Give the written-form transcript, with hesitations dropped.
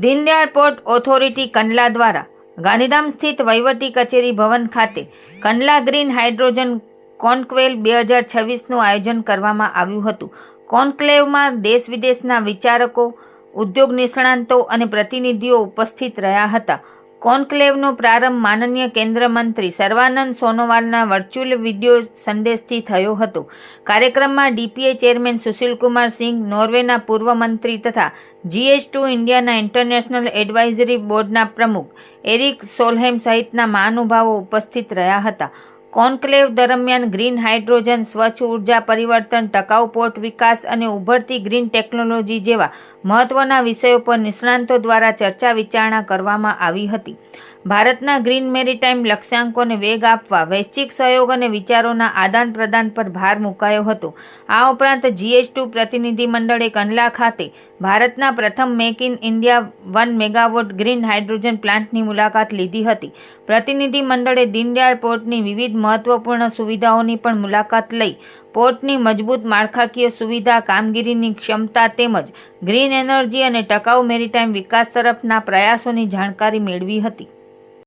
Deendayal port authority Kandla દ્વારા ગાંધીધામ સ્થિત વહીવટી કચેરી ભવન ખાતે કંડલા ગ્રીન હાઇડ્રોજન કોન્ક્લેવ 2026નું આયોજન કરવામાં આવ્યું હતું. કોન્ક્લેવમાં દેશ વિદેશના વિચારકો, ઉદ્યોગ નિષ્ણાંતો અને પ્રતિનિધિઓ ઉપસ્થિત રહ્યા હતા. કોન્ક્લેવનો પ્રારંભ માનનીય કેન્દ્રીય મંત્રી સર્વાનંદ સોનોવાલના વર્ચ્યુઅલ વિડિયો સંદેશથી થયો હતો. કાર્યક્રમમાં ડીપીએ ચેરમેન સુશીલકુમાર સિંઘ, નોર્વેના પૂર્વ મંત્રી તથા GS2 ઇન્ડિયાના ઇન્ટરનેશનલ એડવાઇઝરી બોર્ડના પ્રમુખ એરિક સોલહેમ સહિતના મહાનુભાવો ઉપસ્થિત રહ્યા હતા. કોન્ક્લેવ દરમિયાન ગ્રીન હાઇડ્રોજન, સ્વચ્છ ઉર્જા પરિવર્તન, ટકાઉ પોર્ટ વિકાસ અને ઉભરતી ગ્રીન ટેકનોલોજી જેવા મહત્વના વિષયો પર નિષ્ણાંતો દ્વારા ચર્ચા વિચારણા કરવામાં આવી હતી. ભારતના ગ્રીન મેરીટાઈમ લક્ષ્યાંકોને વેગ આપવા વૈશ્વિક સહયોગ અને વિચારોના આદાન પ્રદાન પર ભાર મુકાયો હતો. આ ઉપરાંત GS2 પ્રતિનિધિ મંડળે કંડલા ખાતે ભારતના પ્રથમ make in India 1 megawatt green hydrogen પ્લાન્ટની મુલાકાત લીધી હતી. પ્રતિનિધિ મંડળે દીનદયાળ પોર્ટની વિવિધ મહત્વપૂર્ણ સુવિધાઓની પણ મુલાકાત લઈ પોર્ટની મજબૂત માળખાકીય સુવિધા, કામગીરીની ક્ષમતા તેમજ ગ્રીન એનર્જી અને ટકાઉ મેરીટાઈમ વિકાસ તરફના પ્રયાસોની જાણકારી મેળવી હતી.